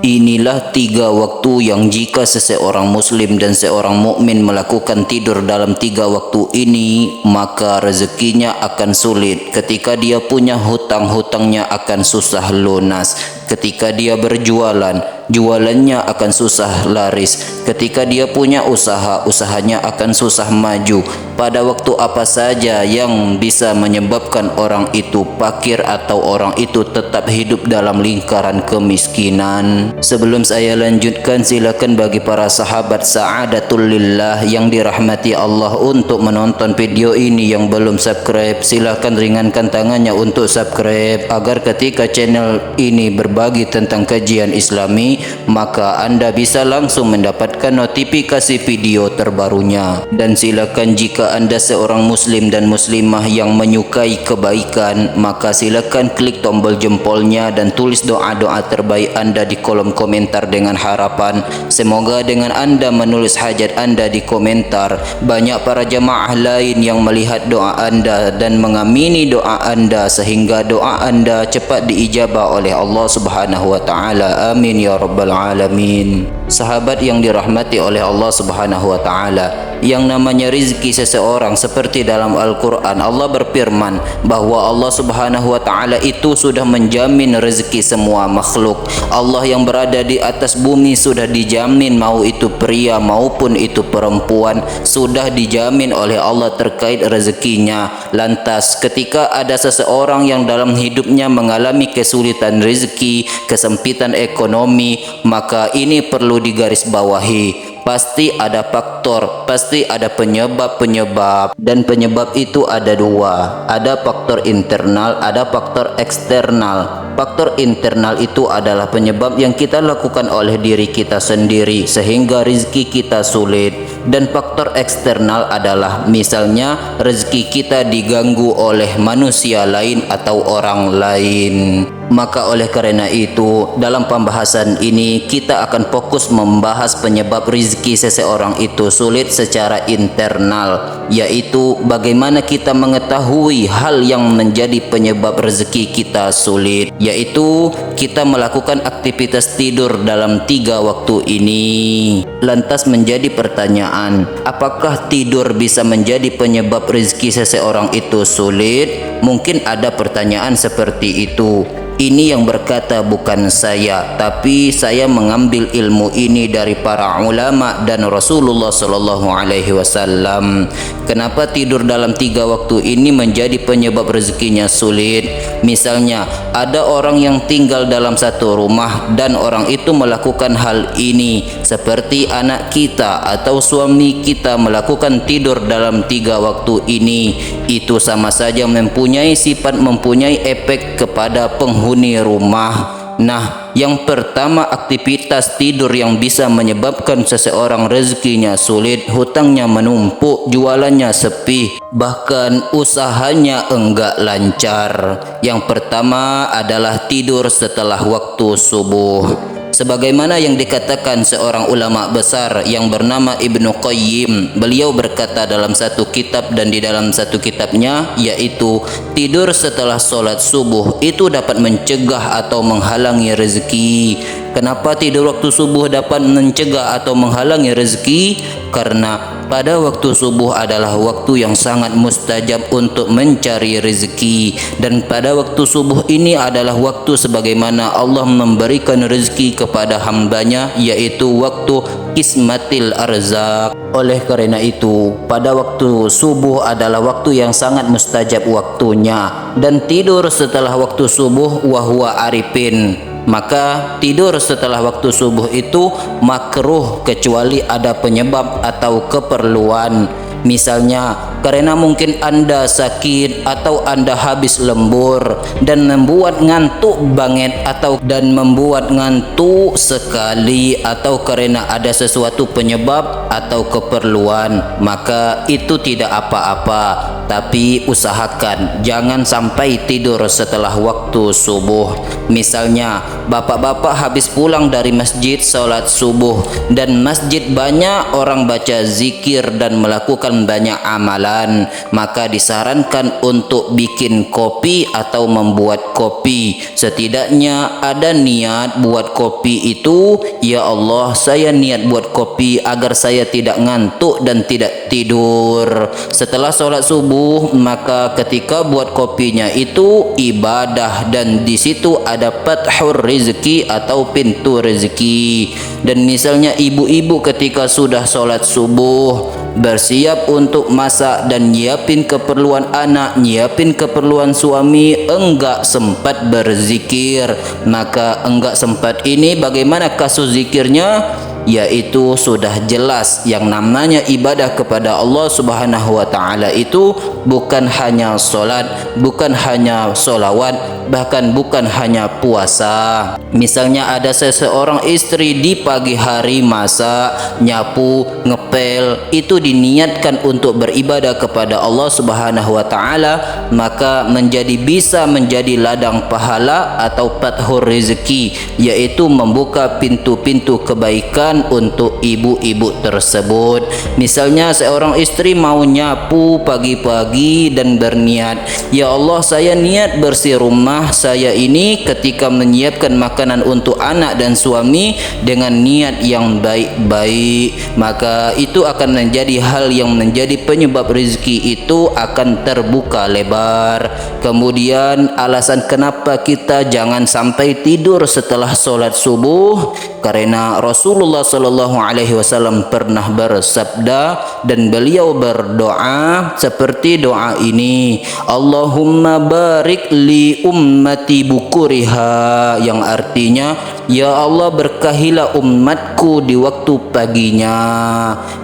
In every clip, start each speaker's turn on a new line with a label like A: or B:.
A: Inilah 3 waktu yang jika seseorang muslim dan seorang mukmin melakukan tidur dalam 3 waktu ini, maka rezekinya akan sulit. Ketika dia punya hutang-hutangnya akan susah lunas. Ketika dia berjualan, jualannya akan susah laris. Ketika dia punya usaha, usahanya akan susah maju. Pada waktu apa saja yang bisa menyebabkan orang itu fakir atau orang itu tetap hidup dalam lingkaran kemiskinan. Sebelum saya lanjutkan, silakan bagi para sahabat Sa'adatul Lillah yang dirahmati Allah untuk menonton video ini yang belum subscribe, silakan ringankan tangannya untuk subscribe agar ketika channel ini berbagi tentang kajian Islami, maka Anda bisa langsung mendapatkan notifikasi video terbarunya. Dan silakan jika Anda seorang muslim dan muslimah yang menyukai kebaikan, maka silakan klik tombol jempolnya dan tulis doa-doa terbaik Anda di kolom komentar dengan harapan semoga dengan Anda menulis hajat Anda di komentar, banyak para jamaah lain yang melihat doa Anda dan mengamini doa Anda sehingga doa Anda cepat diijabah oleh Allah Subhanahu wa taala. Amin ya rabbal alamin. Sahabat yang dirahmati oleh Allah Subhanahu wa taala, yang namanya rizki seseorang seperti dalam Al-Quran, Allah berfirman bahwa Allah Subhanahu wa taala itu sudah menjamin rezeki semua makhluk. Allah yang berada di atas bumi sudah dijamin, mau itu pria maupun itu perempuan, sudah dijamin oleh Allah terkait rezekinya. Lantas ketika ada seseorang yang dalam hidupnya mengalami kesulitan rezeki, kesempitan ekonomi, maka ini perlu digarisbawahi. Pasti ada faktor, pasti ada penyebab-penyebab, dan penyebab itu ada 2. Ada faktor internal, ada faktor eksternal. Faktor internal itu adalah penyebab yang kita lakukan oleh diri kita sendiri sehingga rezeki kita sulit. Dan faktor eksternal adalah misalnya rezeki kita diganggu oleh manusia lain atau orang lain. Maka oleh karena itu, dalam pembahasan ini kita akan fokus membahas penyebab rezeki seseorang itu sulit secara internal, yaitu bagaimana kita mengetahui hal yang menjadi penyebab rezeki kita sulit, yaitu kita melakukan aktivitas tidur dalam 3 waktu ini. Lantas menjadi pertanyaan, apakah tidur bisa menjadi penyebab rezeki seseorang itu sulit? Mungkin ada pertanyaan seperti itu. Ini yang berkata bukan saya, tapi saya mengambil ilmu ini dari para ulama dan Rasulullah sallallahu alaihi wasallam. Kenapa tidur dalam 3 waktu ini menjadi penyebab rezekinya sulit? Misalnya, ada orang yang tinggal dalam satu rumah dan orang itu melakukan hal ini, seperti anak kita atau suami kita melakukan tidur dalam 3 waktu ini. Itu sama saja mempunyai sifat, mempunyai efek kepada penghuni rumah. Nah, yang pertama, aktivitas tidur yang bisa menyebabkan seseorang rezekinya sulit, hutangnya menumpuk, jualannya sepi, bahkan usahanya enggak lancar. Yang pertama adalah tidur setelah waktu subuh. Sebagaimana yang dikatakan seorang ulama besar yang bernama Ibnu Qayyim, beliau berkata dalam satu kitab dan di dalam satu kitabnya, yaitu tidur setelah solat subuh itu dapat mencegah atau menghalangi rezeki. Kenapa tidur waktu subuh dapat mencegah atau menghalangi rezeki? Karena pada waktu subuh adalah waktu yang sangat mustajab untuk mencari rezeki, dan pada waktu subuh ini adalah waktu sebagaimana Allah memberikan rezeki kepada hambanya, yaitu waktu kismatil arzak. Oleh karena itu, pada waktu subuh adalah waktu yang sangat mustajab waktunya, dan tidur setelah waktu subuh wahwa arifin. Maka tidur setelah waktu subuh itu makruh kecuali ada penyebab atau keperluan. Misalnya karena mungkin Anda sakit atau Anda habis lembur dan membuat ngantuk banget dan membuat ngantuk sekali, atau karena ada sesuatu penyebab atau keperluan, maka itu tidak apa-apa. tapi usahakan jangan sampai tidur setelah waktu subuh. Misalnya bapak-bapak habis pulang dari masjid salat subuh dan masjid banyak orang baca zikir dan melakukan banyak amalan, maka disarankan untuk bikin kopi atau membuat kopi. Setidaknya ada niat buat kopi itu, ya Allah saya niat buat kopi agar saya tidak ngantuk dan tidak tidur. Setelah sholat subuh, maka ketika buat kopinya itu ibadah, dan di situ ada fathur rezeki atau pintu rezeki. Dan misalnya ibu-ibu ketika sudah sholat subuh bersiap untuk masak dan nyiapin keperluan anak, nyiapin keperluan suami, enggak sempat berzikir, maka enggak sempat ini bagaimana kasus zikirnya? Yaitu sudah jelas yang namanya ibadah kepada Allah Subhanahu wa taala itu bukan hanya solat, bukan hanya solawat, bahkan bukan hanya puasa. Misalnya ada seseorang istri di pagi hari masak, nyapu, ngepel, itu diniatkan untuk beribadah kepada Allah Subhanahu wa taala, maka bisa menjadi ladang pahala atau fathur rezeki, yaitu membuka pintu-pintu kebaikan untuk ibu-ibu tersebut. Misalnya seorang istri mau nyapu pagi-pagi dan berniat, ya Allah saya niat bersih rumah saya ini ketika menyiapkan makanan untuk anak dan suami dengan niat yang baik-baik, maka itu akan menjadi hal yang menjadi penyebab rezeki itu akan terbuka lebar. Kemudian alasan kenapa kita jangan sampai tidur setelah sholat subuh, karena Rasulullah sallallahu alaihi wasallam pernah bersabda dan beliau berdoa seperti doa ini, Allahumma barik li ummati bukuriha, yang artinya ya Allah berkahilah umatku di waktu paginya.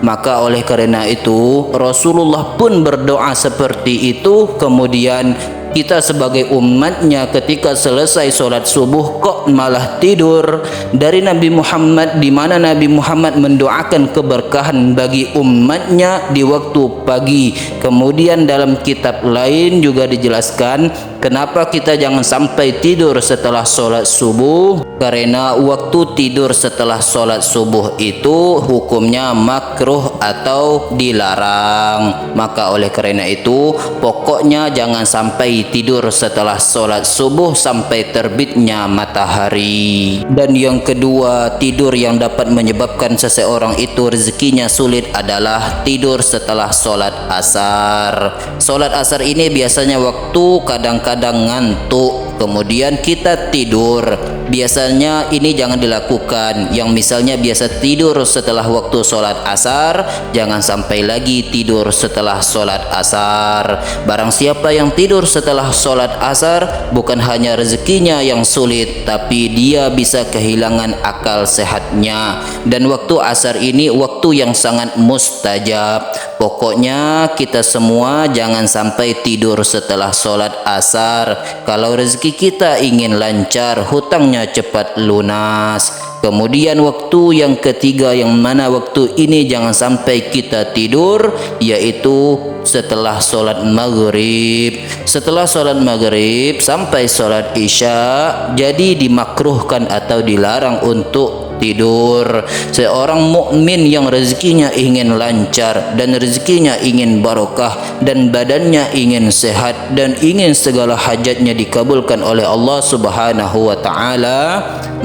A: Maka oleh karena itu Rasulullah pun berdoa seperti itu. Kemudian kita sebagai umatnya ketika selesai sholat subuh kok malah tidur. Dari Nabi Muhammad, di mana Nabi Muhammad mendoakan keberkahan bagi umatnya di waktu pagi. Kemudian dalam kitab lain juga dijelaskan kenapa kita jangan sampai tidur setelah sholat subuh, karena waktu tidur setelah sholat subuh itu hukumnya makruh atau dilarang. Maka oleh karena itu pokoknya jangan sampai tidur setelah sholat subuh sampai terbitnya matahari. Dan yang kedua, tidur yang dapat menyebabkan seseorang itu rezekinya sulit adalah tidur setelah sholat asar. Sholat asar ini biasanya waktu kadang-kadang ngantuk, kemudian kita tidur. Biasanya ini jangan dilakukan. Yang misalnya biasa tidur setelah waktu sholat asar, jangan sampai lagi tidur setelah sholat asar. Barang siapa yang tidur setelah sholat asar, bukan hanya rezekinya yang sulit, tapi dia bisa kehilangan akal sehatnya. Dan waktu asar ini waktu yang sangat mustajab. Pokoknya kita semua jangan sampai tidur setelah sholat asar. Kalau rezeki kita ingin lancar, hutangnya cepat lunas. Kemudian waktu yang ketiga, yang mana waktu ini jangan sampai kita tidur, yaitu setelah sholat maghrib. Setelah sholat maghrib sampai sholat isya, jadi dimakruhkan atau dilarang untuk tidur. Seorang mukmin yang rezekinya ingin lancar dan rezekinya ingin barokah dan badannya ingin sehat dan ingin segala hajatnya dikabulkan oleh Allah Subhanahu wa taala,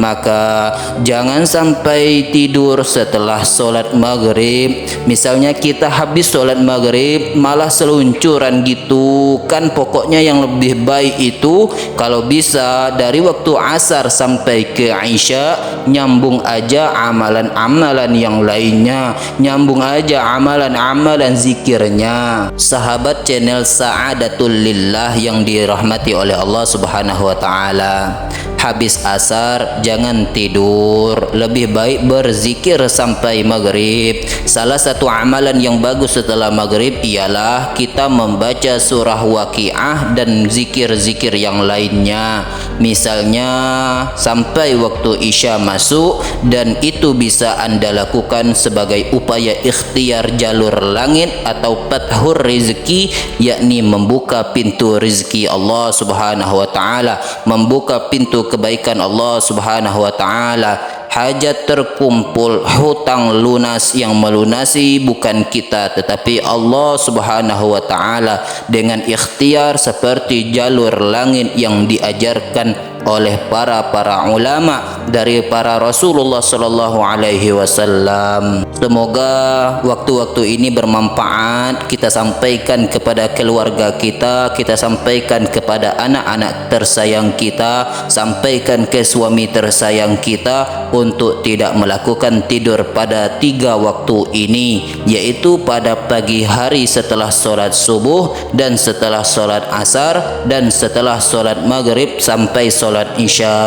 A: maka jangan sampai tidur setelah sholat maghrib. Misalnya kita habis sholat maghrib malah seluncuran gitu kan. Pokoknya yang lebih baik itu kalau bisa dari waktu asar sampai ke isya nyambung aja amalan-amalan yang lainnya, nyambung aja amalan-amalan zikirnya. Sahabat channel Sa'adatul Lillah yang dirahmati oleh Allah Subhanahu wa taala, habis asar jangan tidur, lebih baik berzikir sampai maghrib. Salah satu amalan yang bagus setelah maghrib ialah kita membaca surah Waqiah dan zikir-zikir yang lainnya. Misalnya sampai waktu Isya masuk, dan itu bisa Anda lakukan sebagai upaya ikhtiar jalur langit atau fathur rezeki, yakni membuka pintu rezeki Allah Subhanahu wa taala, membuka pintu kebaikan Allah Subhanahu wa taala. Hajat terkumpul, hutang lunas, yang melunasi bukan kita tetapi Allah Subhanahu wa taala dengan ikhtiar seperti jalur langit yang diajarkan oleh para ulama dari para Rasulullah sallallahu alaihi wasallam. Semoga waktu-waktu ini bermanfaat, kita sampaikan kepada keluarga kita, kita sampaikan kepada anak-anak tersayang kita, sampaikan ke suami tersayang kita untuk tidak melakukan tidur pada 3 waktu ini, yaitu pada pagi hari setelah solat subuh dan setelah solat asar dan setelah solat maghrib sampai solat Isya.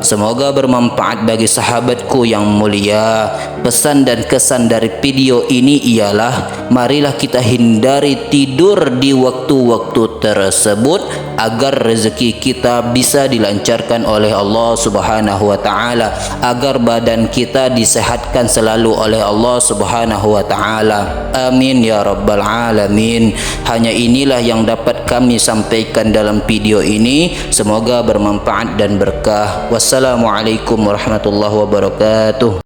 A: Semoga bermanfaat bagi sahabatku yang mulia. Pesan dan kesan dari video ini ialah, marilah kita hindari tidur di waktu-waktu tersebut agar rezeki kita bisa dilancarkan oleh Allah Subhanahu wa taala, agar badan kita disehatkan selalu oleh Allah Subhanahu wa taala. Amin ya rabbal alamin. Hanya inilah yang dapat kami sampaikan dalam video ini. Semoga bermanfaat dan berkah. Wassalamualaikum warahmatullahi wabarakatuh.